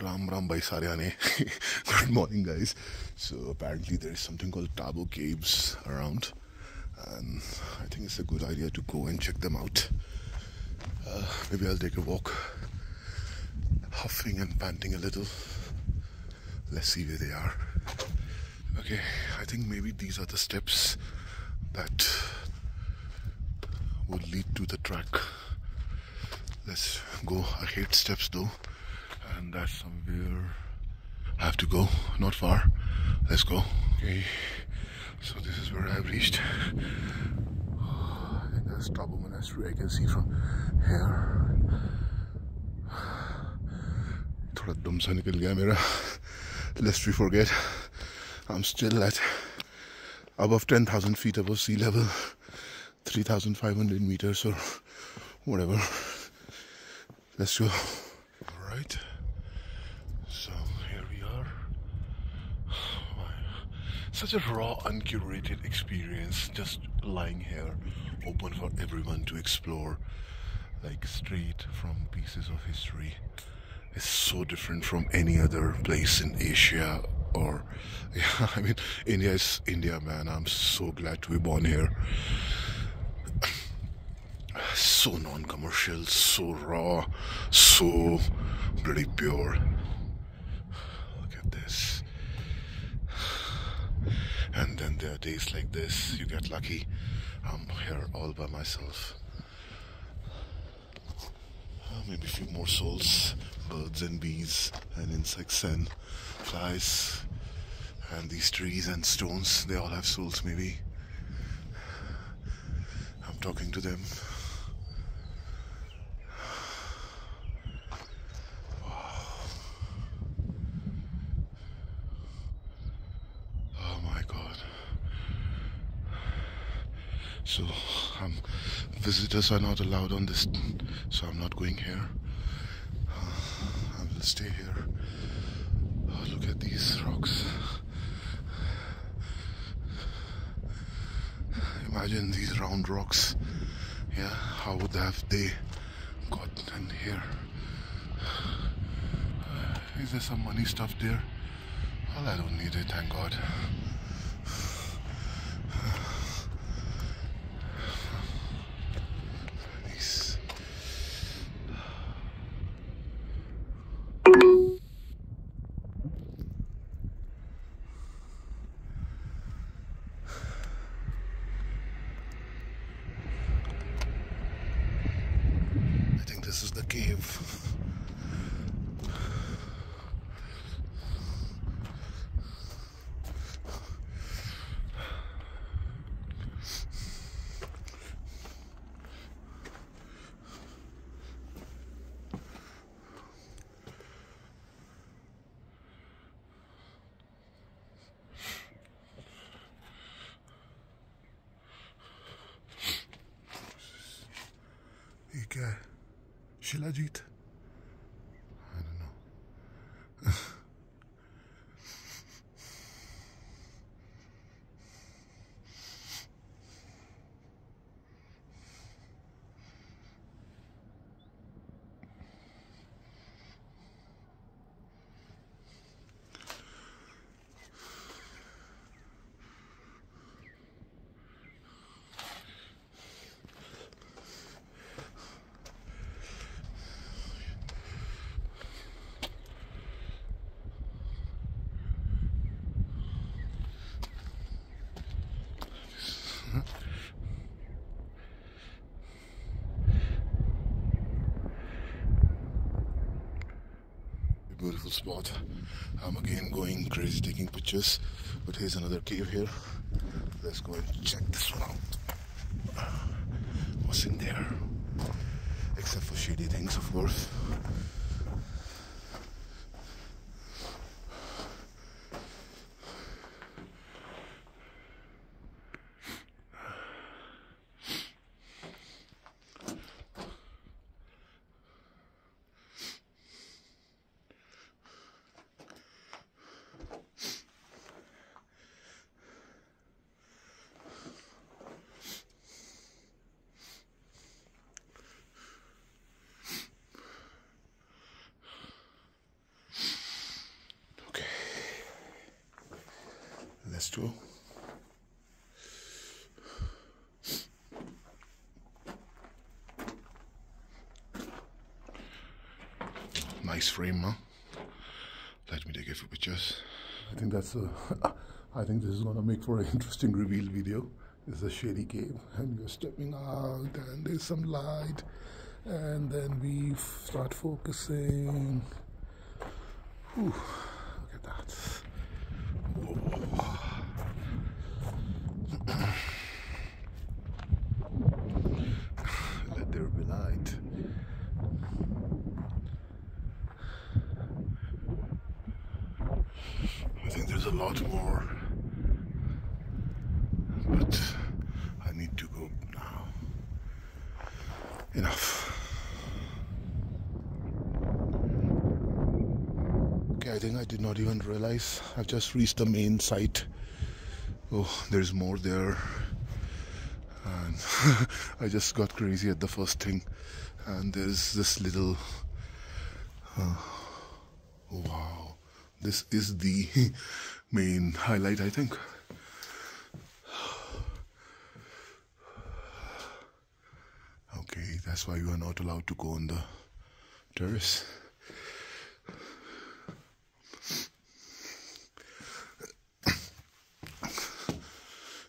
Ram Ram Bhai Saryane. Good morning, guys. So apparently there is something called Tabo Caves around, and I think it's a good idea to go and check them out. Maybe I'll take a walk, huffing and panting a little. Let's see where they are. Okay, I think maybe these are the steps that would lead to the track. Let's go. I hate steps though, and that's somewhere I have to go. Not far. Let's go. Okay, so this is where I've reached. I think that's Tabo Monastery. I can see from here. थोड़ा दम सा निकल गया मेरा. Lest we forget, I'm still at above 10,000 feet above sea level, 3,500 meters or whatever. Let's go. Alright, so here we are. Such a raw, uncurated experience, just lying here, open for everyone to explore, like straight from pieces of history. It's so different from any other place in Asia, or yeah, I mean, India is India, man. I'm so glad to be born here. So non-commercial, so raw, so bloody pure. Look at this. And then there are days like this, you get lucky. I'm here all by myself. Maybe a few more souls, birds and bees and insects and flies, and these trees and stones, they all have souls maybe. I'm talking to them. Oh my God. So visitors are not allowed on this, so I'm not going here. I will stay here. Oh, look at these rocks. Imagine these round rocks. Yeah, how would have they gotten here? Is there some money stuffed there? Well, I don't need it, thank God. Nice. I think this is the cave. ये क्या है? Shilajit? I don't know. Beautiful spot. I'm again going crazy taking pictures, but here's another cave here. Let's go and check this one out. What's in there? Except for shady things, of course. let's go. Nice frame, huh? Let me take a few pictures. I think that's I think this is gonna make for an interesting reveal video. It's a shady cave, and you're stepping out, and there's some light, and then we start focusing. Whew, look at that. Whoa. Let there be light. I think there's a lot more, but I need to go now. Enough. Okay, I think I did not even realize I've just reached the main site. Oh, there's more there. And I just got crazy at the first thing. And there's this little... wow. This is the main highlight, I think. Okay, that's why you are not allowed to go on the terrace.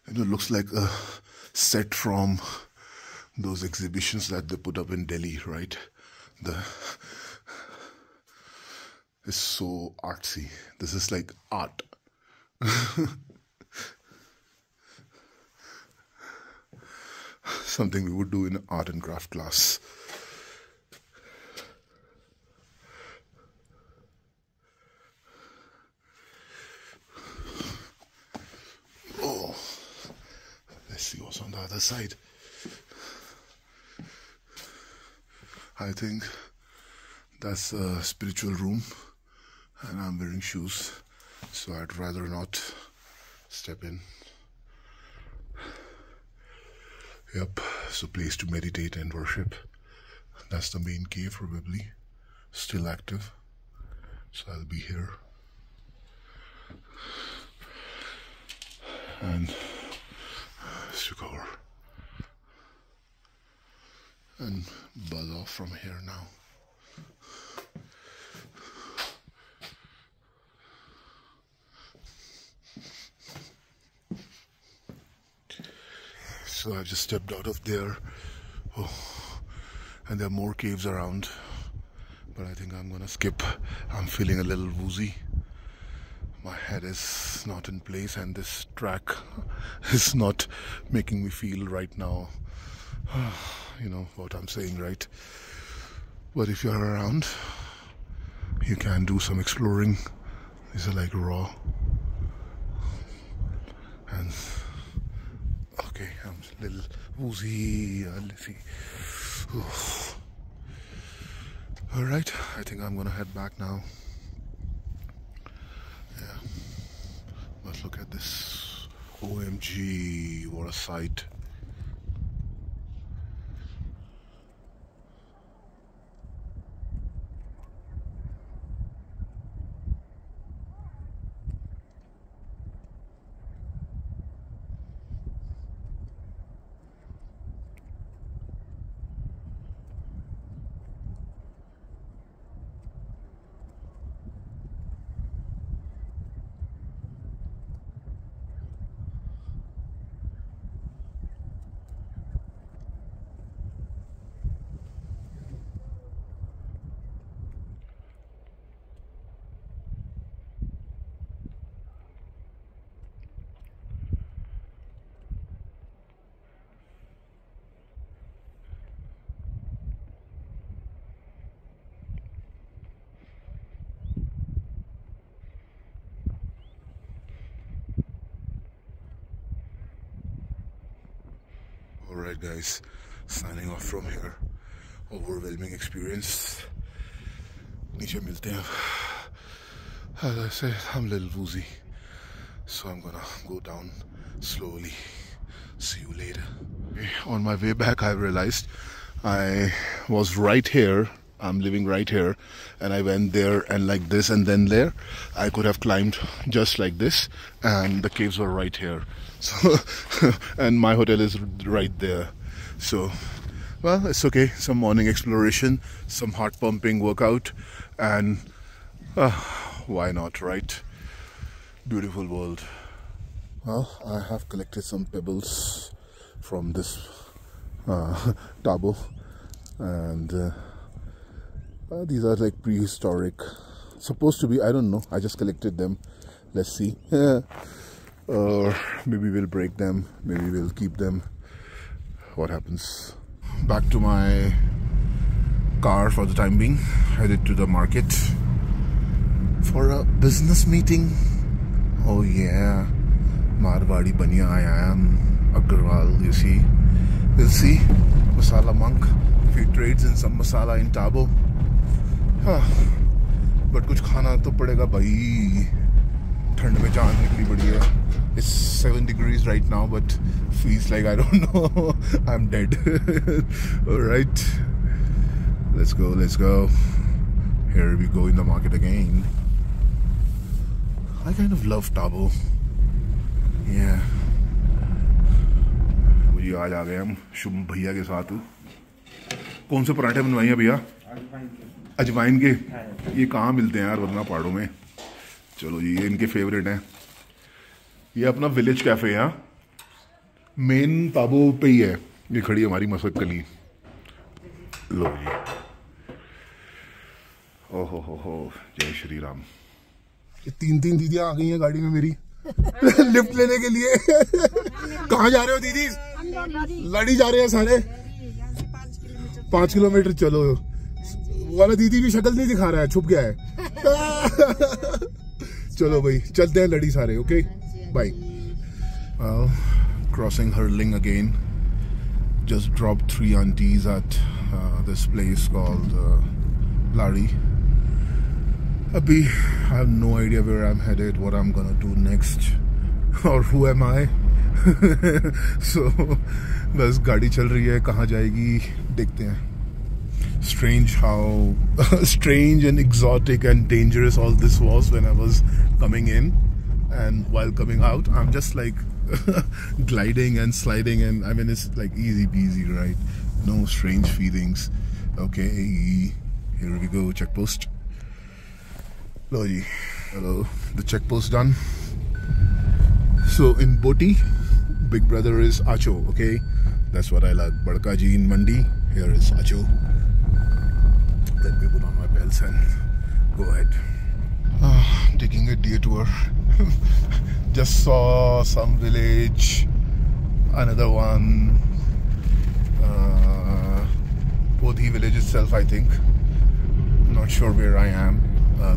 And it looks like a set from those exhibitions that they put up in Delhi, right? It's so artsy. This is like art. Something we would do in an art and craft class. Oh, let's see what's on the other side. I think that's a spiritual room. And I'm wearing shoes, so I'd rather not step in. Yep, it's a place to meditate and worship. That's the main cave, probably. Still active. So I'll be here. And let's recover. And buzz off from here now. So I just stepped out of there. Oh, and there are more caves around, but I think I'm gonna skip. I'm feeling a little woozy. My head is not in place, and this track is not making me feel right now. You know what I'm saying, right? But if you're around, you can do some exploring. These are like raw. And okay, I'm a little woozy. Let's see. Alright, I think I'm gonna head back now. Yeah. But look at this. OMG, what a sight. Alright guys, signing off from here. Overwhelming experience. नीचे मिलते हैं. As I said, I'm a little woozy, so I'm gonna go down slowly. See you later. On my way back, I realized I was right here I'm living right here, and I went there and like this and then there, I could have climbed just like this, and the caves were right here. So, and my hotel is right there. So, well, it's okay. Some morning exploration, some heart pumping workout, and why not, right? Beautiful world. Well, I have collected some pebbles from this Tabo, and these are like prehistoric, supposed to be, I don't know, I just collected them. Let's see. Or maybe we'll break them, maybe we'll keep them, what happens. Back to my car for the time being, headed to the market for a business meeting. Oh yeah, Marwadi Baniya I am, Agarwal, you see. We'll see. Masala monk, if he trades in some masala in Tabo. But कुछ खाना तो पड़ेगा भाई, ठंड में जान निकली पड़ी है. It's 7 degrees right now, but feels like I don't know. I'm dead. All right, let's go. Let's go. Here we go in the market again. I kind of love Tabo. Yeah. मुझे आज आ गए हम शुभ भैया के साथ. कौन से पराठे बनवाए हैं भैया? अजवाइन के. ये कहाँ मिलते हैं यार वरना पहाड़ों में. चलो जी, ये इनके फेवरेट हैं. ये अपना विलेज कैफे है, मेन ताबो पे ही है. ये खड़ी है हमारी मसक कली. लो जी. ओहो हो, जय श्री राम. ये 3 दीदियां आ गई हैं गाड़ी में मेरी लिफ्ट लेने के लिए. कहाँ जा रहे हो दीदी? लड़ी जा रहे हैं सारे. 5 किलोमीटर. चलो, वाला दीदी भी शक्ल नहीं दिखा रहा है, छुप गया है. चलो भाई, चलते हैं लड़ी सारे. Okay, bye. Crossing Hurling again. Just dropped 3 aunties at this place called Lari. Abhi, I have no idea where I'm headed, what I'm gonna do next, or who am I. So, बस गाड़ी चल रही है, कहाँ जाएगी देखते हैं. Strange how strange and exotic and dangerous all this was when I was coming in, and while coming out I'm just like gliding and sliding, and I mean it's like easy peasy, right? No strange feelings. Okay, here we go. Check post. Hello, the check post done. So in Boti, big brother is Acho. Okay, that's what I like. Badka ji in Mandi. Here is Acho. Let me put on my belts and go ahead. Taking a detour. Just saw some village, another one. Bodhi village itself, I think. Not sure where I am,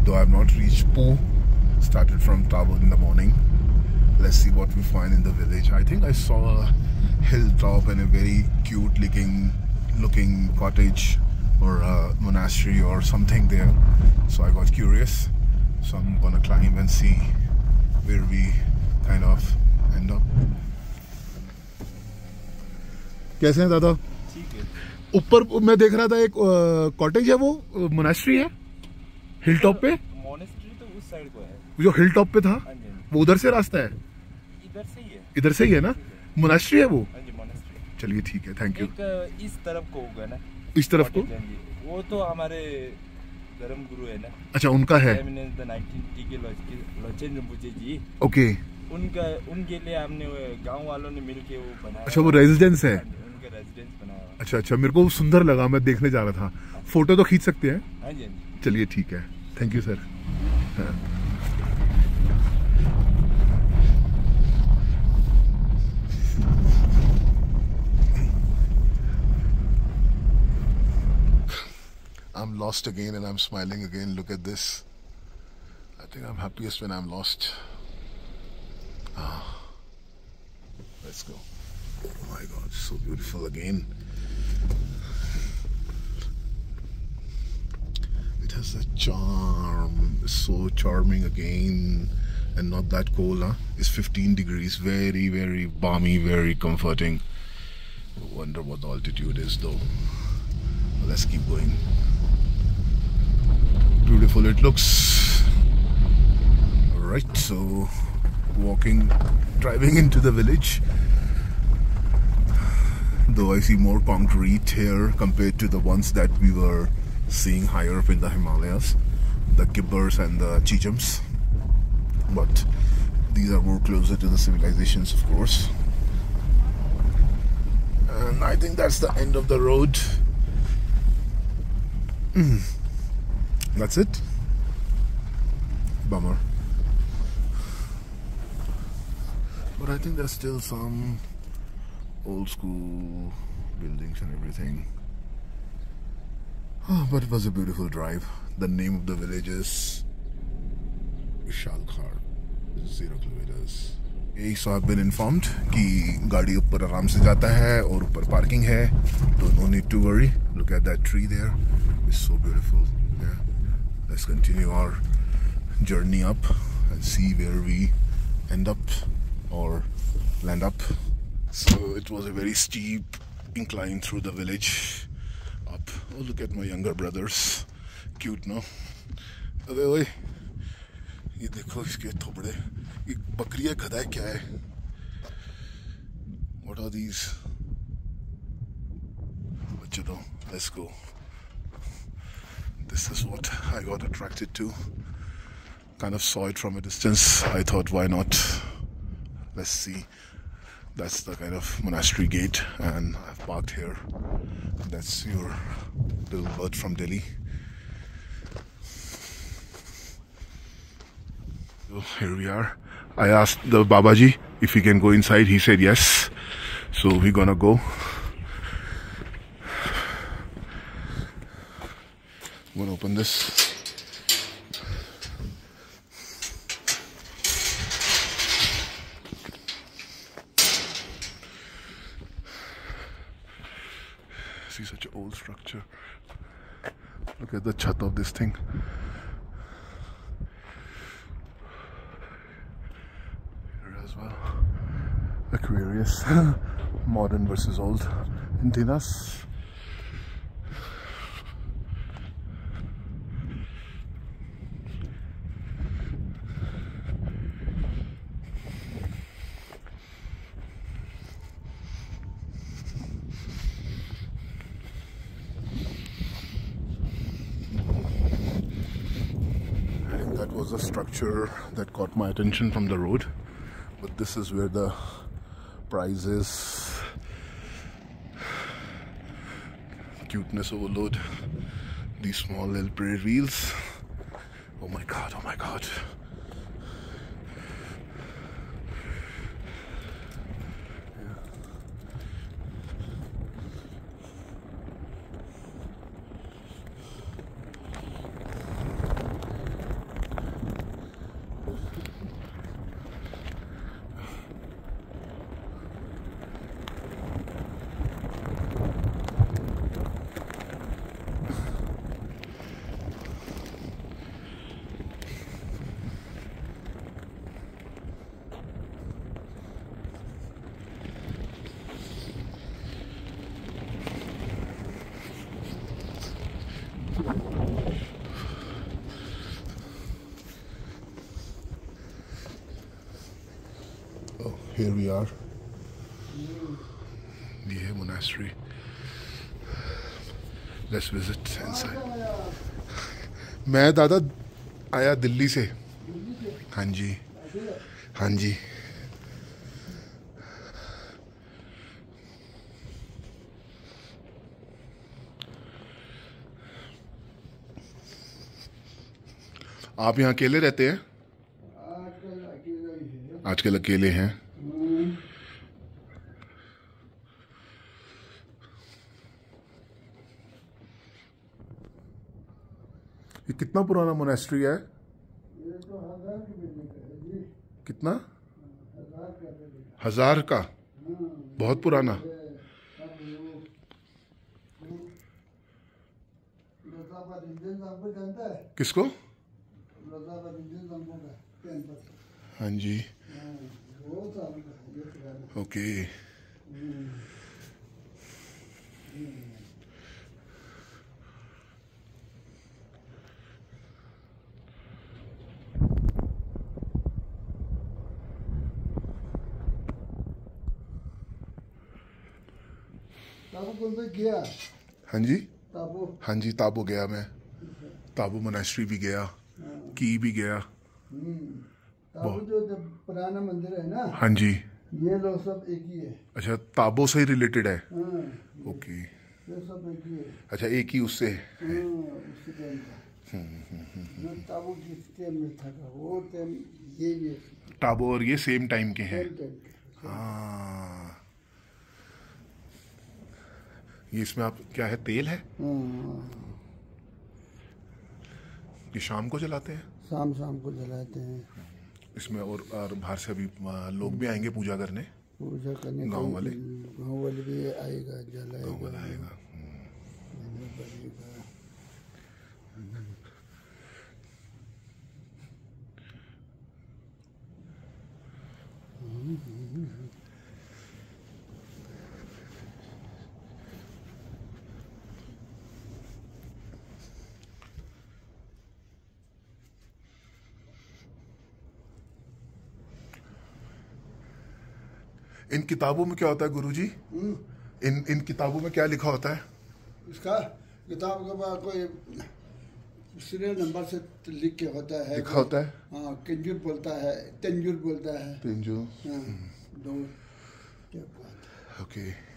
though I have not reached Poo. Started from Tabo in the morning. Let's see what we find in the village. I think I saw a hilltop and a very cute looking cottage or a monastery or something there. So I got curious. So I'm gonna climb and see where we kind of end up. कैसे हैं दादा? ठीक है. ऊपर मैं देख रहा था एक कॉटेज है, वो मोनास्ट्री है हिल टॉप पे. मोनास्ट्री तो उस साइड को है, जो हिल टॉप पे था वो उधर से रास्ता है. इधर से ही है ना? मोनास्ट्री है वो. चलिए ठीक है, थैंक यू. इस तरफ को होगा ना? इस तरफ को वो तो हमारे धर्म गुरु है ना. अच्छा, उनका है. ओके, उनके लिए हमने गांव वालों ने मिलके वो बनाया. अच्छा, वो रेजिडेंस है. उनका रेजिडेंस बनाया. अच्छा, मेरे को सुंदर लगा, मैं देखने जा रहा था. फोटो तो खींच सकते हैं? हाँ जी. चलिए ठीक है, thank you sir. I'm lost again and I'm smiling again. Look at this. I think I'm happiest when I'm lost. Let's go. Oh my God, so beautiful again. It has a charm, so charming again, and not that cold. It's 15 degrees, very, very balmy, very comforting. I wonder what the altitude is though. Let's keep going. beautiful it looks. Alright, so driving into the village. Though I see more concrete here compared to the ones that we were seeing higher up in the Himalayas, the Gibbers and the Chichams, but these are more closer to the civilizations, of course. And I think that's the end of the road. That's it. Bummer. But I think there's still some old school buildings and everything. Oh, but it was a beautiful drive. The name of the village is Vishalkhar. 0 kilometers. Okay, so I've been informed कि गाड़ी ऊपर आराम से जाता है और ऊपर parking है, so no need to worry. Look at that tree there. It's so beautiful. Yeah. Let's continue our journey up and see where we end up or land up. So it was a very steep incline through the village up. Oh, look at my younger brothers. Cute, no? अरे ओए, ये देखो इसके थोपड़े. ये बकरी है, गधा है, क्या है? What are these? चलो, let's go. This is what I got attracted to. Kind of saw it from a distance. I thought, why not? Let's see. That's the kind of monastery gate, and I've parked here. That's your little bird from Delhi. So here we are. I asked the Babaji if we can go inside. He said yes. So we're gonna go. I'm gonna open this. See, such an old structure. Look at the chat of this thing. Here as well. Aquarius. Modern versus old antennas. That was a structure that caught my attention from the road, but this is where the prize is. Cuteness overload. These small little parade wheels. Oh my god, oh my god. Oh, here we are. Yeah, monastery. Let's visit inside. मैं दादा आया दिल्ली से. हाँ जी, हाँ जी. आप यहाँ अकेले रहते हैं? आजकल अकेले हैं. ये कितना पुराना मोनेस्ट्री है? ये तो 1000 की बिल्डिंग है जी. कितना? 1000 का. बहुत पुराना. किसको? हाँ जी. ओके. ताबो कौन पे गया? हाँ जी, ताबो। हाँ जी, ताबो गया मैं। ताबो मोनास्ट्री भी गया, की भी गया। ताबो जो पुराना मंदिर है ना, हाँ जी, ये लोग सब एक ही है। अच्छा, ताबो से ही रिलेटेड है। हाँ, ओके, ये सब एक ही है। अच्छा, एक ही उससे है। उसी टाइम का ना, ताबो किस टाइम में था का, वो टाइम ये भी है, ताबो और ये सेम टाइम के हैं। सेम टाइम का। हाँ, ये इसमें आप क्या है, तेल है? ये शाम को जलाते हैं? शाम शाम को जलाते हैं इसमें। और बाहर से अभी लोग भी आएंगे पूजा करने, पूजा करने। गांव वाले भी आएगा, जलाएगा, गांव वाला आएगा। बनेगा। इन किताबों में क्या होता है गुरुजी? इन किताबों में क्या लिखा होता है? इसका किताब के बाद कोई सीरियल नंबर से लिख के होता है, लिखा होता है। हाँ, कंजूर बोलता है, तंजूर बोलता है, तेंजू। हाँ, दो क्या बात है। ओके,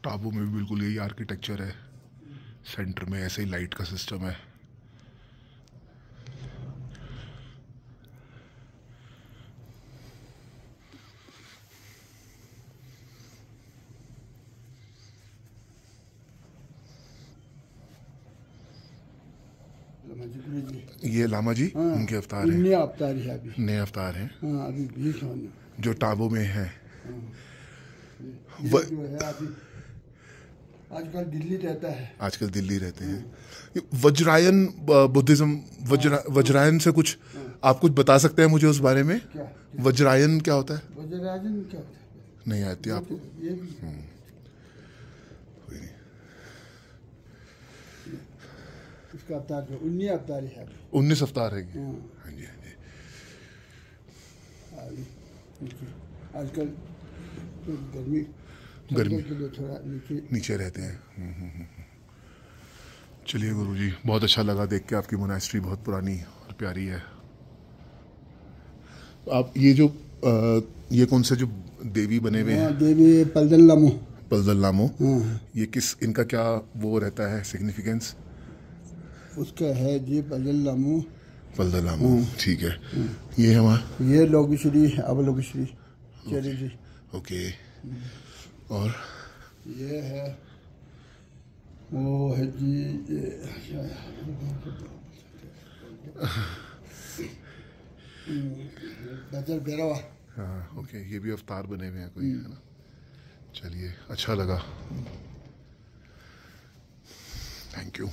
टाबू में भी बिल्कुल यही आर्किटेक्चर है। सेंटर में ऐसे ही लाइट का सिस्टम है। ये लामा जी, हाँ, उनके अवतार हैं। नए अवतार है अभी। नए अवतार हैं। हाँ, अभी 20 होने जो टाबो में है। जो है अभी आजकल दिल्ली रहता है। आजकल दिल्ली रहते हैं। ये वज्रायन बुद्धिज्म, वज्रायन से कुछ आप कुछ बता सकते हैं मुझे उस बारे में? क्या वज्रायन क्या होता है? वज्रायन क्या होता है? नहीं आती आपको? ये भी कोई नहीं। इसका अवतार जो 19 अवतार है अभी। 19 अवतार है। हाँ। हाँ जी, हाँ जी। आजकल तो गर्मी के लिए थोड़ा नीचे रहते हैं। चलिए गुरुजी, बहुत अच्छा लगा देख के। आपकी मोनास्ट्री बहुत पुरानी और प्यारी है। आप ये जो ये कौन से जो देवी बने हुए हैं? देवी पलदल्लामो। पलदल्लामो। हाँ। ये किस, इनका क्या वो रहता है सिग्निफिकेंस? उसका है जी पलदल्लामो। पलदल्लामो, ठीक है। ये हमारा, ये लोकेश्वरी, अवलोकेश्वरी चली जी। ओके। और ये है, वो है जी बजर भैरवा। हाँ, ओके, ये भी अवतार बने हुए हैं कोई, है ना? चलिए, अच्छा लगा। Thank you.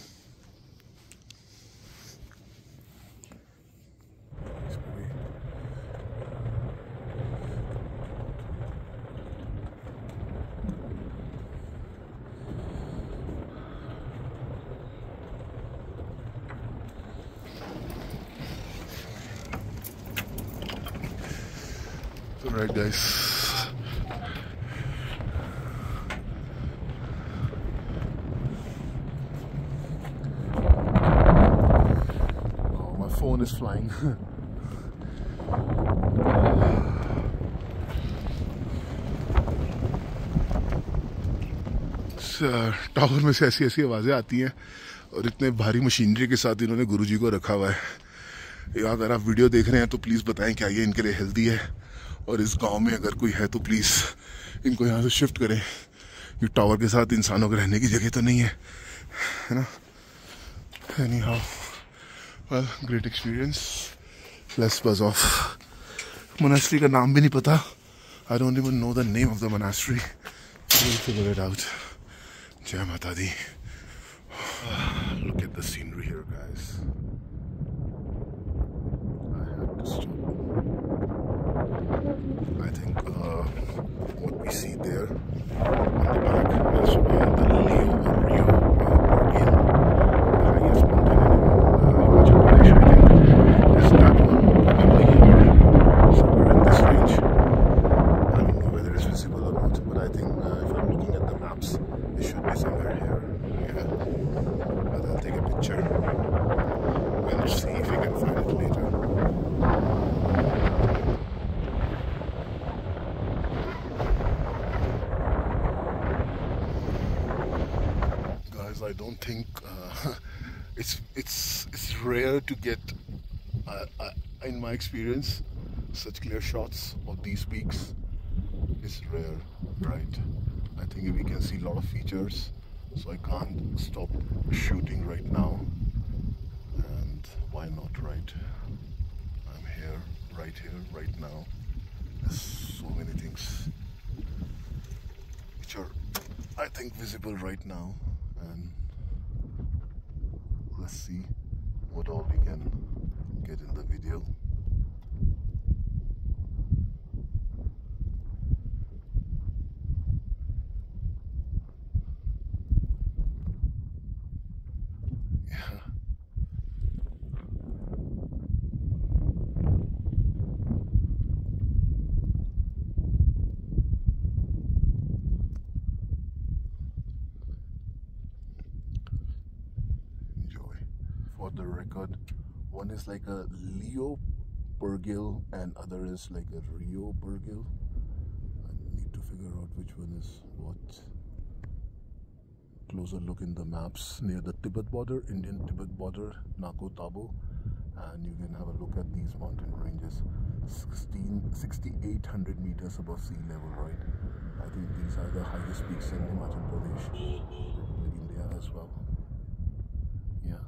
Alright guys, phone is flying. Tower में से ऐसी ऐसी आवाज़ें आती हैं और इतने भारी मशीनरी के साथ इन्होंने गुरुजी को रखा हुआ है। या अगर आप वीडियो देख रहे हैं तो प्लीज़ बताएं क्या ये इनके लिए हेल्दी है, और इस गांव में अगर कोई है तो प्लीज़ इनको यहाँ से शिफ्ट करें। ये टावर के साथ इंसानों के रहने की जगह तो नहीं है ना। Any how, well, great experience. Let's बज ऑफ। मोनास्ट्री का नाम भी नहीं पता। I don't even know the name of the monastery. Will figure it out. जय माता दी। Look at the scenery here, guys. I have to stop. I think what we see there on the back is the Leo or Rio Ordeal, the highest mountain in Himachal Pradesh. I think is that one, probably here, somewhere in this range. I don't know whether it's visible or not, but I think if I'm looking at the maps, it should be somewhere here. Yeah, but I'll take a picture. We'll see if we can find it later. Guys, I don't think it's rare to get, in my experience, such clear shots of these peaks. It's rare, right? I think we can see a lot of features, so I can't stop shooting right now. And why not, right? I'm here, right now. There's so many things which are, I think, visible right now, and let's see what all we can get in the video. For the record, one is like a Leo Pergil and other is like a Rio Pergil. I need to figure out which one is what. Closer look in the maps near the Tibet border, Indian Tibet border, Nako Tabo, and you can have a look at these mountain ranges. 6,800 meters above sea level, right? I think these are the highest peaks in Himachal Pradesh, probably India as well. Yeah.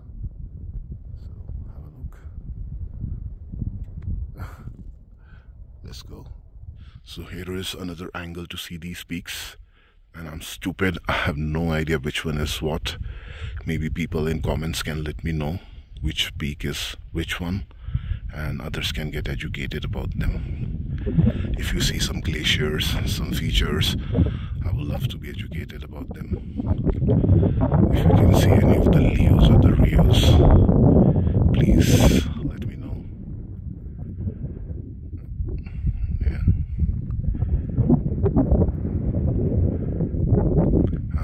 Let's go. So here is another angle to see these peaks, and I'm stupid, I have no idea which one is what. Maybe people in comments can let me know which peak is which one, and others can get educated about them. If you see some glaciers, some features, I would love to be educated about them. If you can see any of the Leos or the Rios, please let me know.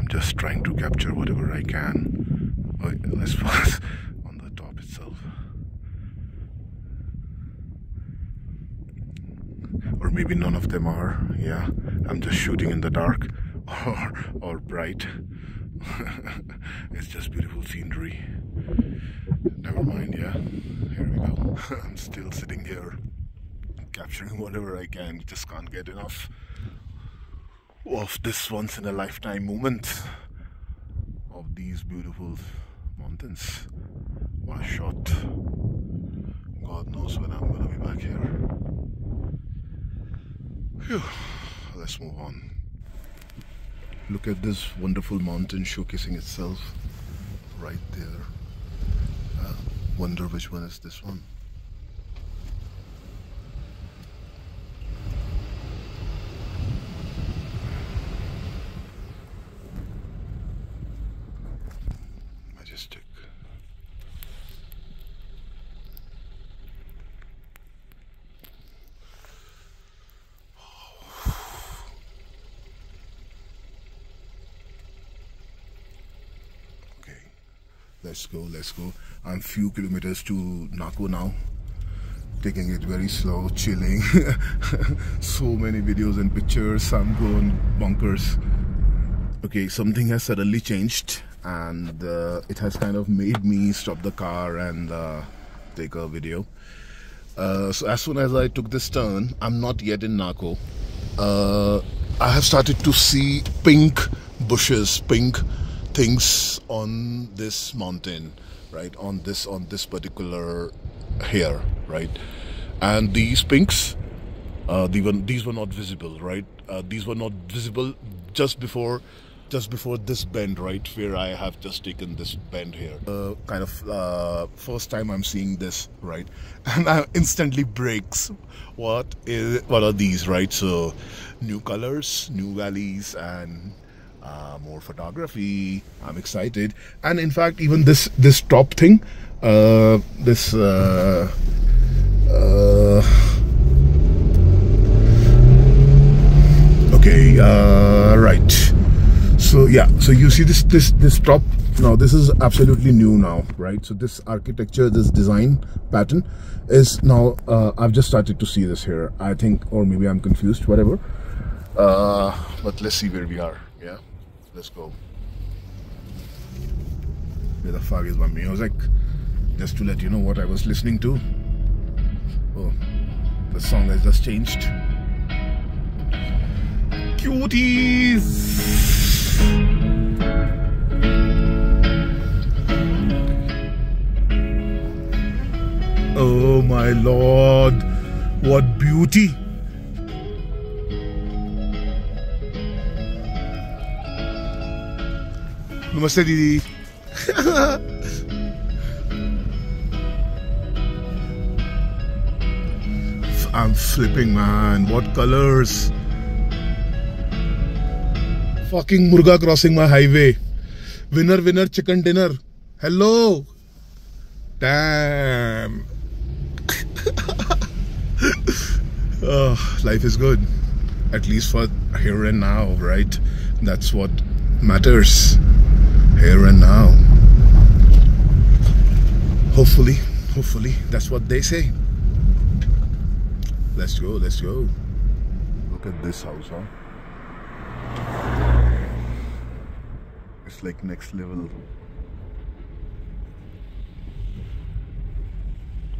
Just trying to capture whatever I can. Let's focus on the top itself. Or maybe none of them are. Yeah, I'm just shooting in the dark or bright. It's just beautiful scenery. Never mind, yeah. Here we go. I'm still sitting here capturing whatever I can. Just can't get enough of this once in a lifetime moment of these beautiful mountains. What a shot. God knows when I'm gonna be back here. Phew. Let's move on. Look at this wonderful mountain showcasing itself right there. Wonder which one is this one. Majestic. Okay, let's go. I'm few kilometers to Nako now. Taking it very slow, chilling. So many videos and pictures. I'm going bonkers. Okay, something has suddenly changed, and it has kind of made me stop the car and take a video. So as soon as I took this turn, I'm not yet in Nako. I have started to see pink bushes, pink things on this mountain, right? On this particular here, right? And these pinks, these were not visible, right? These were not visible just before this bend, right, where I have just taken this bend here. Kind of first time I'm seeing this, right? And I instantly brakes. What are these, right? So new colors, new valleys, and more photography. I'm excited. And in fact, even this top thing, okay, right. So yeah, so you see this top. Now this is absolutely new now, right? So this architecture, this design pattern is now, I've just started to see this here, I think, or maybe I'm confused, whatever. But let's see where we are. Yeah, let's go. Where the fuck is my music? Just to let you know what I was listening to. Oh, the song has just changed. Cuties! Oh my lord, what beauty! Namaste Didi. I'm flipping, man. What colors? Fucking Murga crossing my highway. Winner, winner, chicken dinner. Hello. Damn. Oh, life is good. At least for here and now, right? That's what matters. Here and now. Hopefully, that's what they say. Let's go, let's go. Look at this house, huh? It's like next level.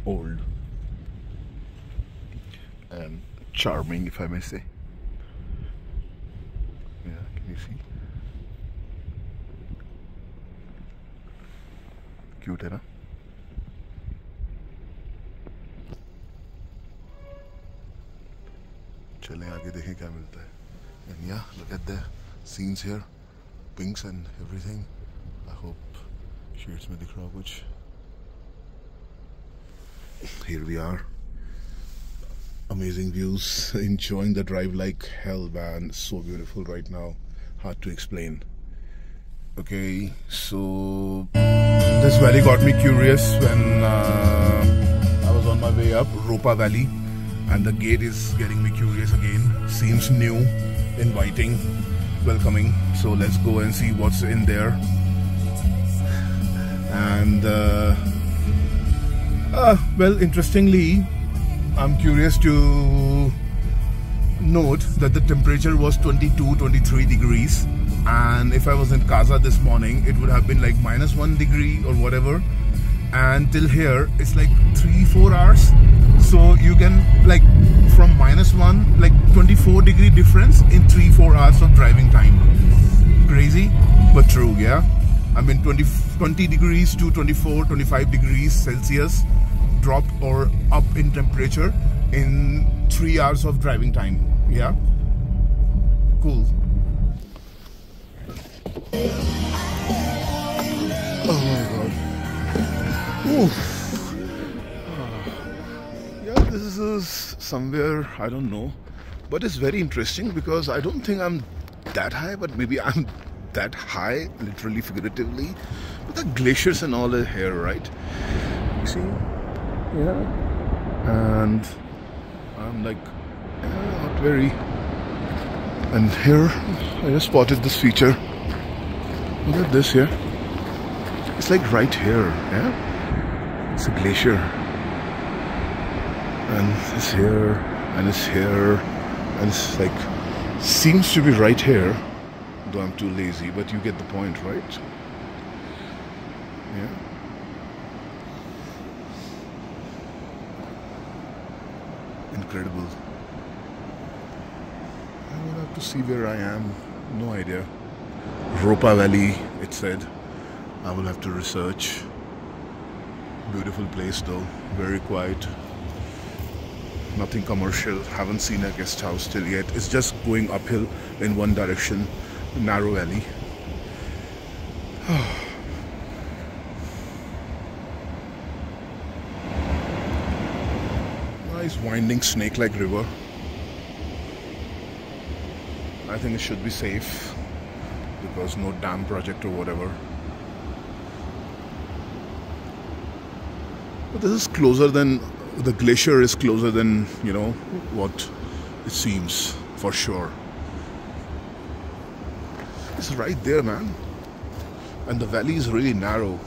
Old. And charming, if I may say. Yeah, can you see? Cute, है ना? चलें आगे देखें क्या मिलता है. And yeah, look at the scenes here, pinks and everything. I hope shades में दिख रहा कुछ. Here we are. Amazing views. Enjoying the drive like hell, man. So beautiful right now. Hard to explain. Okay, so this valley got me curious when I was on my way up Ropa Valley, and the gate is getting me curious again. Seems new, inviting, welcoming. So let's go and see what's in there. And well, interestingly, I'm curious to note that the temperature was 22-23 degrees, and if I was in Kaza this morning, it would have been like -1 degree or whatever, and till here it's like 3-4 hours. So you can, like, from -1, like 24-degree difference in 3-4 hours of driving time. Crazy but true. Yeah, I mean 20 degrees to 24-25 degrees Celsius drop or up in temperature in 3 hours of driving time. Yeah, cool. Oh my god. Oof. Yeah, this is somewhere, I don't know, but it's very interesting because I don't think I'm that high, but maybe I'm that high, literally, figuratively. But the glaciers and all are here, right? You see? Yeah. And I'm like, not very. And here, I just spotted this feature. Look at this here. It's like right here, yeah? It's a glacier, and it's here, and it's here, and it's like seems to be right here. Though I'm too lazy, but you get the point, right? Yeah. Incredible. I will have to see where I am. No idea. Ropa Valley, it said. I will have to research. Beautiful place though. Very quiet. Nothing commercial. Haven't seen a guest house till yet. It's just going uphill in one direction. Narrow alley. Nice winding snake-like river. I think it should be safe because no dam project or whatever. But this is closer than the glacier is closer than, you know, what it seems for sure. It's right there, man. And the valley is really narrow.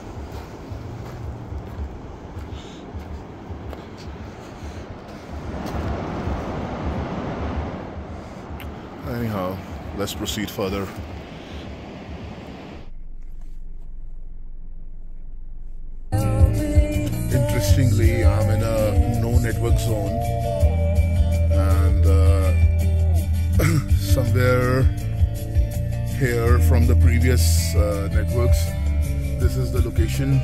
Anyhow, let's proceed further. Interestingly, I'm in a no network zone, and somewhere here from the previous networks, this is the location.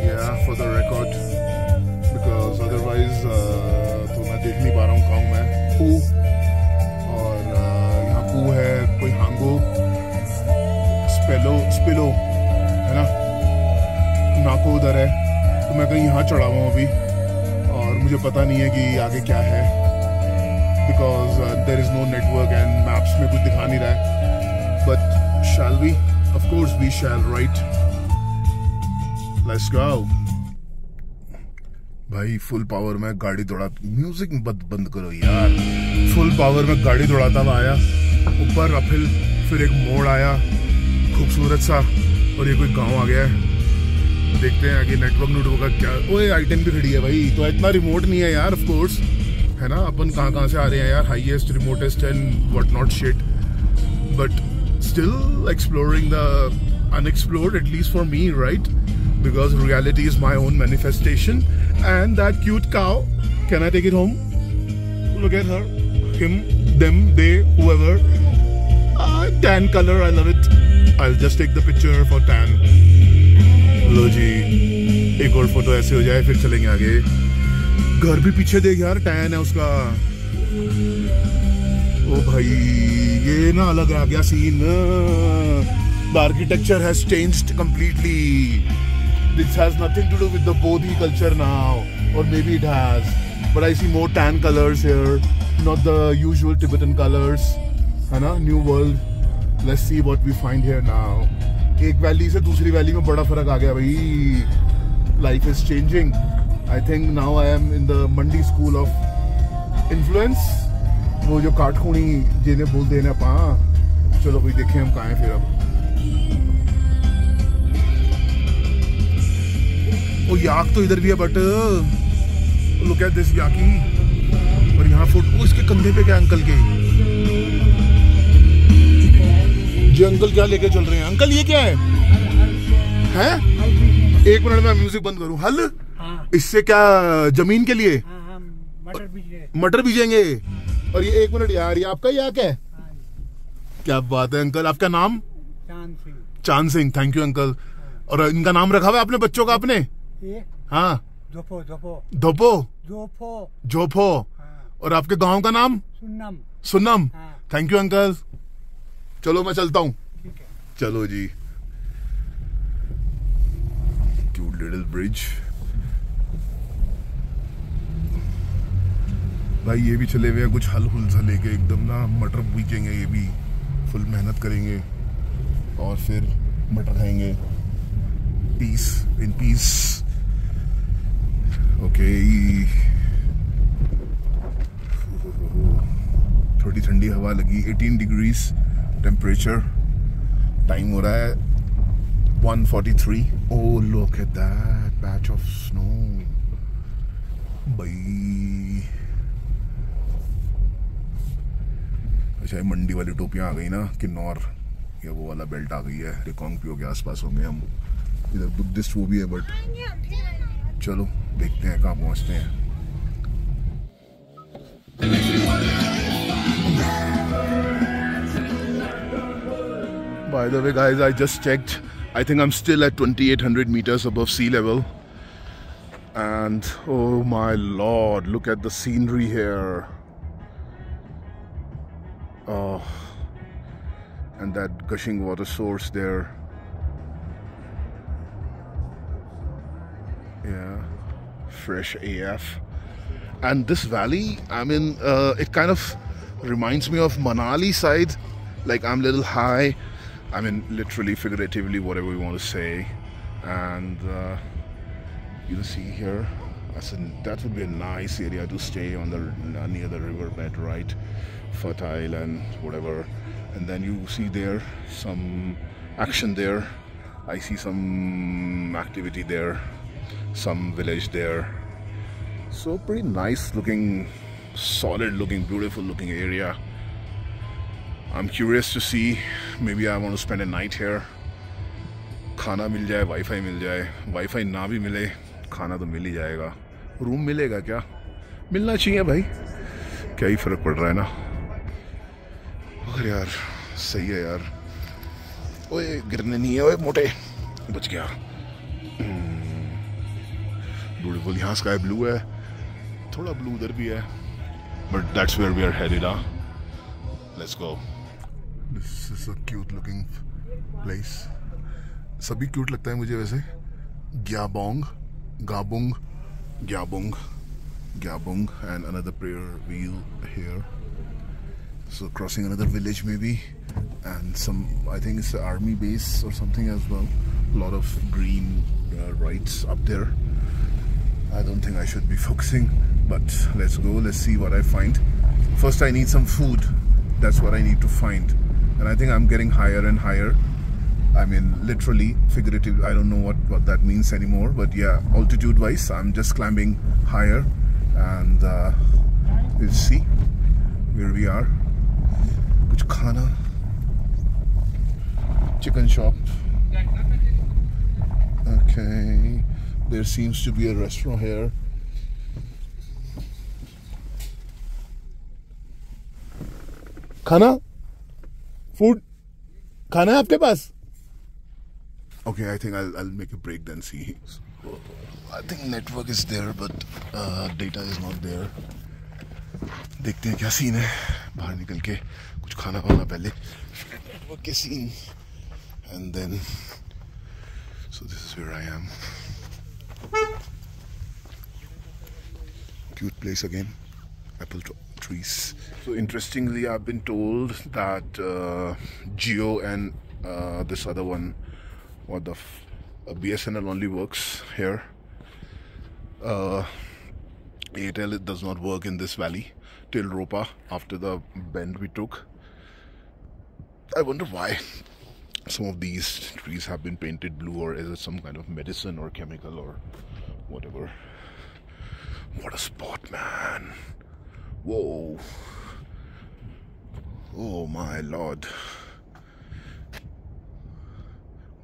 Yeah, for the record, because otherwise तो मैं देख नहीं पा रहा हूँ कहाँ हूँ मैं। पू और यहाँ पू है, कोई हांगो, स्पेलो है ना, नाको उधर है, तो मैं कहीं यहाँ चढ़ा हुआ हूँ अभी और मुझे पता नहीं है कि आगे क्या है, because there is no network and maps में कुछ दिखा नहीं रहा है. But shall we? Of course we shall, right? Let's go. भाई फुल पावर में गाड़ी दौड़ा, म्यूजिक बंद करो यार. फुल पावर में गाड़ी दौड़ाता हुआ आया ऊपर अपहिल, फिर एक मोड़ आया खूबसूरत सा और ये कोई गांव आ गया है. देखते हैं आगे नेटवर्क का क्या. ओए I-10 भी खड़ी है भाई, तो इतना रिमोट नहीं है यार, ऑफ कोर्स है ना. अपन कहाँ से आ रहे हैं यार, highest remotest and what not shit, but still exploring the unexplored, at least for me, right? Because reality is my own manifestation. And that cute cow, can I take it home? Look at her, him, them, they, whoever. Tan color, I love it. I'll just take the picture for tan. लो जी, एक और photo ऐसे हो जाए, फिर चलेंगे आगे. घर भी पीछे देख यार, टैन है उसका. ओ भाई, ये ना अलग आ गया scene. The architecture has changed completely. This has nothing to do with the Bodhi culture now, or maybe it has, but I see more tan colors here, not the usual Tibetan colors, है ना. New world. Let's see what we find here now. एक valley से दूसरी valley में बड़ा फर्क आ गया भाई. Life is changing. I think now I am in the Mandi school of influence. वो जो काटखूणी जिन्हें बोलते हैं ना पा. चलो भाई देखें हम कहाँ हैं फिर अब. वो याक तो इधर भी है, बट लुक एट दिस याकी. और यहाँ फोटो इसके कंधे पे क्या अंकल के, जो अंकल क्या लेके चल रहे हैं. अंकल ये क्या है? हैं? एक मिनट में म्यूजिक बंद करूं. हल? हाँ. इससे क्या जमीन के लिए? हाँ, मटर बीजेंगे. और ये एक मिनट यार, ये आपका याक है? हाँ. क्या बात है अंकल. आपका नाम? चांद सिंह. चांद सिंह, थैंक यू अंकल. हाँ. और इनका नाम रखा हुआ है अपने बच्चों का आपने? हाँ. जोपो. जोपो. जोपो. हाँ. और आपके गांव का नाम? सुन्नम. सुन्नम. हाँ. Thank you uncle. चलो मैं चलता हूँ. चलो जी. Cute little bridge. भाई ये भी चले हुए हैं कुछ हल हुल सा लेके एकदम ना. मटर बीजेंगे, ये भी फुल मेहनत करेंगे और फिर मटर खाएंगे. Peace in peace. ओके. थोड़ी ठंडी हवा लगी. 18 डिग्रीज टेम्परेचर. टाइम हो रहा है 143. Oh, look at that patch of snow. भाई अच्छा मंडी वाली टोपियाँ आ गई ना, किन्नौर या वो वाला बेल्ट आ गई है, रिकांगपियो के आसपास होंगे हम। इधर बुद्धिस्ट वो भी है, बट चलो देखते हैं कहाँ पहुँचते हैं। By the way guys, I just checked. I think I'm still at 2800 meters above sea level. And oh my lord, look at the scenery here. Oh, and that gushing water source there. Yeah, fresh AF. And this valley, I mean, it kind of reminds me of Manali side. Like I'm a little high. I mean, literally, figuratively, whatever we want to say. And you see here, that would be a nice area to stay on the near the riverbed, right? Fertile and whatever. And then you see there some action there. I see some activity there, some village there. So pretty nice looking, solid looking, beautiful looking area. I'm curious to see, maybe I want to spend a night here. खाना मिल जाए, wifi मिल जाए, wifi ना भी मिले, खाना तो मिल ही जाएगा। Room मिलेगा क्या? मिलना चाहिए भाई, क्या ही फर्क पड़ रहा है ना। अरे यार सही है यार। ओए गिरने नहीं है, ओए मोटे, बच गया। ब्यूटीफुल, यहाँ स्काई ब्लू है, थोड़ा ब्लू उधर भी है, but that's where we are headed. Let's go. This is a cute looking place. सभी क्यूट लगता है मुझे वैसे। Gyabong, Gabung, Gyabung, Gyabung, and another prayer wheel here. So crossing another village maybe, and some, I think it's the army base or something as well. A lot of green rights up there. I don't think I should be focusing, but let's go. Let's see what I find. First I need some food. That's what I need to find. And I think I'm getting higher and higher. I mean, literally, figuratively, I don't know what that means anymore. But yeah, altitude-wise, I'm just climbing higher. And we'll see where we are. Kuch khana. Chicken shop. Okay. There seems to be a restaurant here. खाना, food, खाना है आपके पास? Okay, I think I'll make a break then see. So, I think network is there, but data is not there. देखते हैं क्या scene है, बाहर निकल के कुछ खाना वाना पहले, network के scene, and then so this is where I am. Cute place again, apple trees. So interestingly, I've been told that Jio and this other one, BSNL only works here. Airtel, it does not work in this valley till Ropa, after the bend we took. I wonder why some of these trees have been painted blue, or is it some kind of medicine or chemical or whatever. What a spot, man. Whoa. Oh my lord.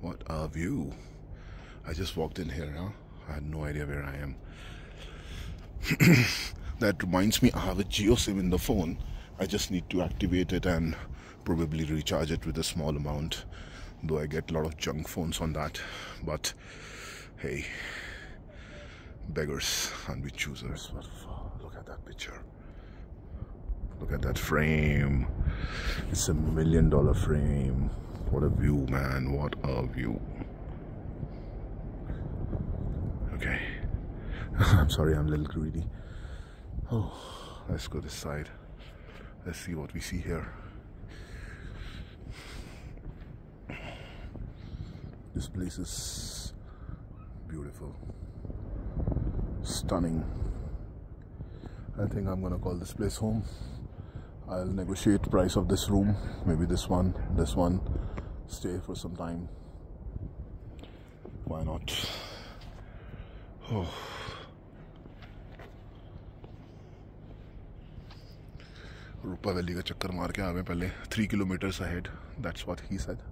What a view. I just walked in here, huh? I had no idea where I am. That reminds me, I have a Jio SIM in the phone. I just need to activate it and probably recharge it with a small amount. Though I get a lot of junk phones on that. But hey, beggars can't be choosers. But look at that picture. Look at that frame. It's $1 million frame. What a view, man. What a view. Okay. I'm sorry, I'm a little greedy. Oh, let's go this side. Let's see what we see here. This place is beautiful. Stunning. I think I'm gonna call this place home. I'll negotiate price of this room, maybe this one, stay for some time. Why not? Oh. Rupa valley का चक्कर मार के आ गए पहले 3 kilometres ahead. That's what he said.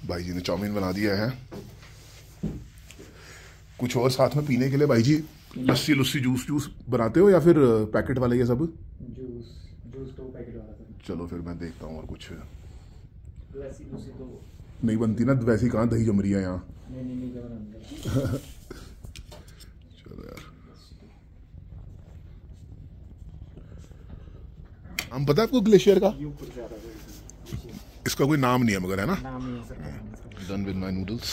भाई जी ने chowmein बना दिया है. कुछ और साथ में पीने के लिए भाई जी? लस्सी लुस्सी जूस बनाते हो या फिर पैकेट वाले ये सब? जूस तो पैकेट वाला था. चलो फिर मैं देखता हूँ. और कुछ लस्सी तो नहीं बनती ना वैसी. कहाँ दही जम रही है यहाँ? नहीं चलो यार. हम पता है आपको ग्लेशियर का? इसका कोई नाम नहीं है मगर, है ना? Done with my noodles.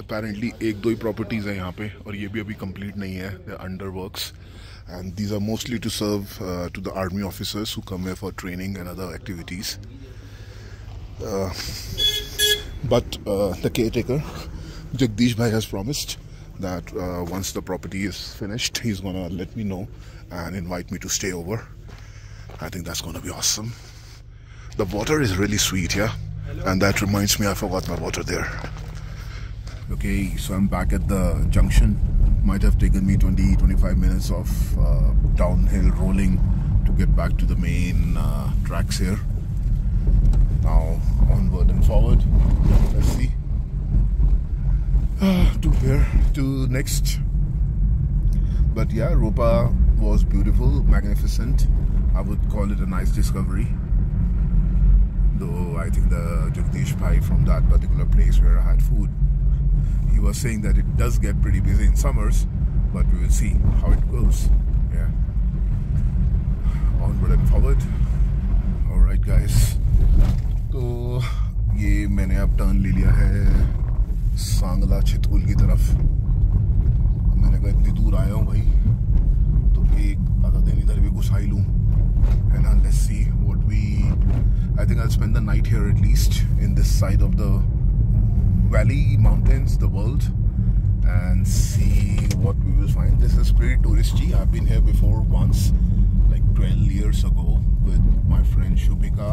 Apparently 1-2 he properties है यहाँ पे और ये भी अभी कंप्लीट नहीं है. They are under works and these are mostly to serve to the army officers who come here for training and other activities. But the caretaker, Jagdish Bhai, has promised that once the property is finished, he's gonna let me know and invite me to stay over. I think that's gonna be awesome. The water is really sweet, yeah? And that reminds me, I forgot my water there. Okay, so I'm back at the junction. Might have taken me 20-25 minutes of downhill rolling to get back to the main tracks here. Now onward and forward. Let's see. To here, to next. But yeah, Rupa was beautiful, magnificent. I would call it a nice discovery. Though I think the Jagdish Bhai from that particular place where I had food, he was saying that it does get pretty busy in summers, but we will see how it goes. Yeah. Onward and forward. All right, guys. तो ये मैंने अब turn ले लिया है सांगला छितकुल की तरफ. मैंने कहा इतनी दूर आया हूँ भाई तो एक आधा दिन इधर भी घुसा ही लूँ, है ना. Let's see what we, I think I will spend the night here at least in this side of the valley mountains, the world, and see what we will find. This is pretty touristy. I've been here before once, like 12 years ago, with my friend Shubhika.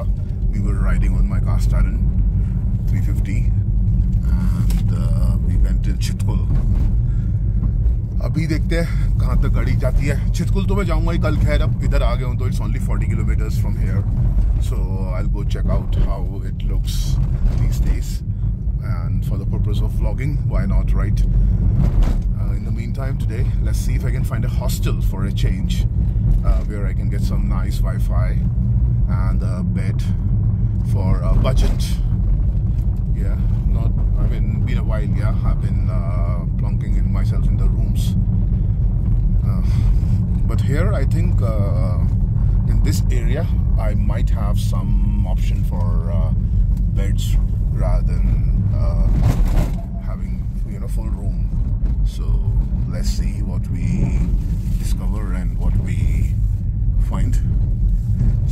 We were riding on my cast iron 350 and we went till Chitkul. अभी देखते हैं कहाँ तक गाड़ी जाती है. चितकुल तो मैं जाऊँगा ही कल. खैर अब इधर आ गया हूँ तो it's only 40 kilometers from here, so I'll go check out how it looks these days. And for the purpose of vlogging, why not, right? In the meantime today, let's see if I can find a hostel for a change, where I can get some nice Wi-Fi and a bed for a budget. Yeah, been a while. Yeah, I've been plunking in myself in the rooms, but here I think in this area I might have some option for beds rather than having full room. So let's see what we discover and what we find.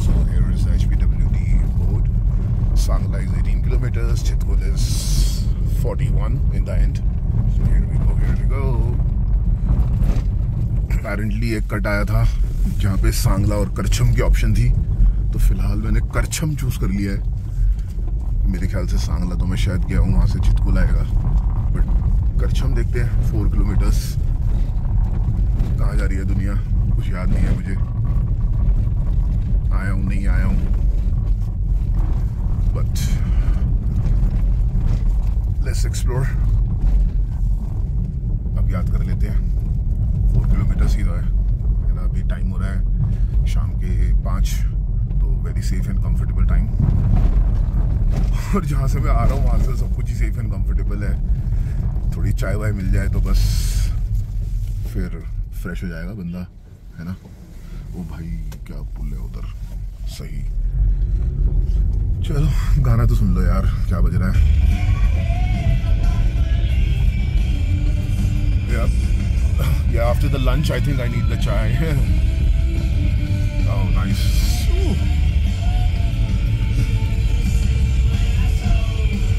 So here is the HPWD board. Sangla is 18 kilometers, Chitkul is 41 in the end. So here we go. Apparently एक cut आया था जहाँ पे सांगला और करछम की option थी, तो फिलहाल मैंने करछम चूज कर लिया है. मेरे ख्याल से सांगला तो मैं शायद गया हूँ, वहाँ से चितकुल आएगा, बट परचम देखते हैं 4 किलोमीटर्स। कहाँ जा रही है दुनिया कुछ याद नहीं है मुझे, आया हूँ नहीं आया हूँ, बट लेट्स एक्सप्लोर। अब याद कर लेते हैं। 4 किलोमीटर सीधा है ना। अभी टाइम हो रहा है शाम के 5, तो very safe and comfortable time. और जहाँ से मैं आ रहा हूँ वहाँ से सब कुछ ही सेफ एंड कंफर्टेबल है। थोड़ी चाय वाय मिल जाए तो बस फिर फ्रेश हो जाएगा बंदा, है ना। ओ भाई क्या पुल है उधर, सही। चलो गाना तो सुन लो यार, क्या बज रहा है। Yeah, after the lunch, I think I need the chai. Oh, nice.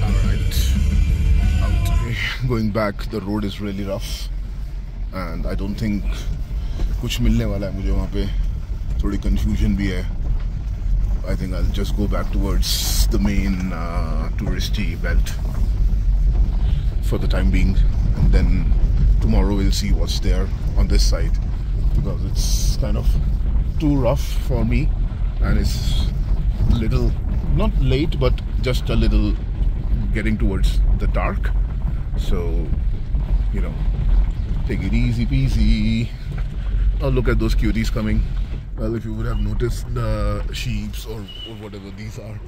All right. Out. Going back, the road is really rough, and I don't think कुछ मिलने वाला है मुझे वहाँ पे। थोड़ी confusion भी है। I think I'll just go back towards the main touristy belt for the time being, and then tomorrow we'll see what's there on this side, because it's kind of too rough for me, and it's a little not late but just a little getting towards the dark, so you know, take it easy peasy. Oh, look at those cuties coming. Well, if you would have noticed the sheeps or whatever these are,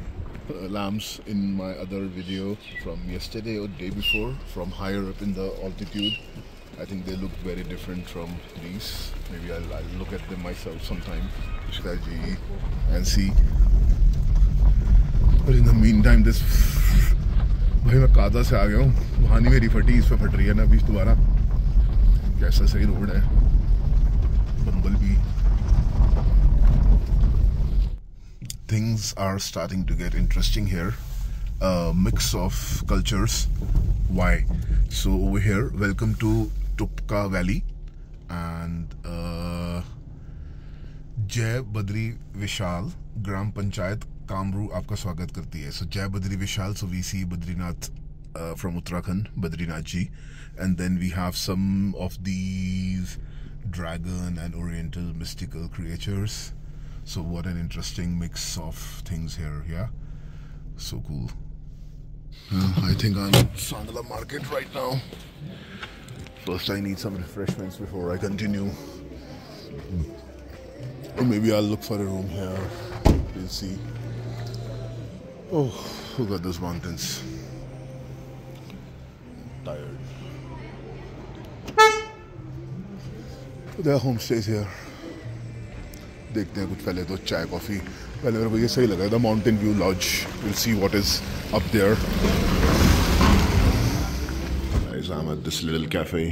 lambs in my other video from yesterday or day before, from higher up in the altitude, I think they look very different from these. Maybe I'll look at them myself sometime, Shikaji, and see. But in the meantime, this भाई मैं कादा से आ गया हूँ, वहानी मेरी फटी, इस पे फट रही है ना बीच दोबारा। कैसा सही रोड है, बम्बल भी। Things are starting to get interesting here. A mix of cultures. Why? So over here, welcome to Tupka Valley, and जय बद्री विशाल ग्राम पंचायत कामरू आपका स्वागत करती है। So जय Badri Vishal, so we see Badrinath from Uttarakhand, Badrinath ji, and then we have some of these dragon and oriental mystical creatures. So what an interesting mix of things here, yeah? So cool. I think I'm at Sangla market right now. First I need some refreshments before I continue. Or maybe I'll look for a room here. We'll see. Oh, look at those mountains. I'm tired. There are homestays here. देखते हैं कुछ पहले तो चाय coffee. पहले मेरे को ये सही लगा, the mountain view lodge. Will see what is up there. Guys, I'm at this little cafe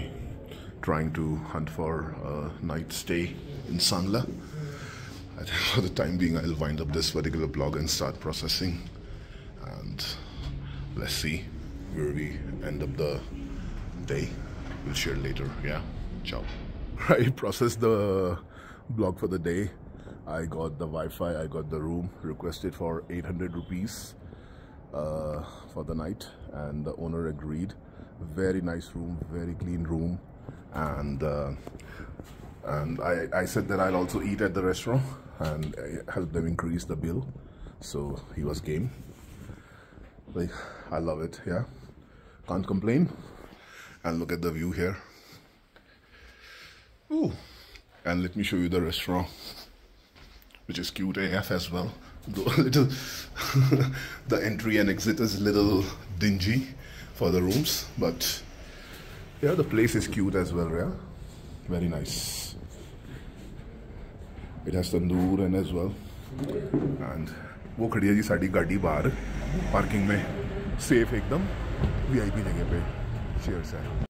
trying to hunt for a night stay in Sangla. I think for the time being I'll wind up this particular blog and start processing, and let's see where we end up the day. We'll share later. Yeah, ciao. I processed the blog for the day. I got the Wi-Fi, I got the room, requested for 800 rupees for the night, and the owner agreed. Very nice room, very clean room, and I said that I'll also eat at the restaurant and help them increase the bill, so he was game. Like, I love it, yeah, can't complain. And look at the view here. Ooh. And let me show you the restaurant, which is cute AF as well. Though a little the entry and exit is a little dingy for the rooms, but yeah, the place is cute as well. Yeah, very nice. It has tandoor and as well. And वो खड़ी है जी साड़ी गाड़ी बाहर parking में, safe एकदम VIP जगह पे। Cheers है।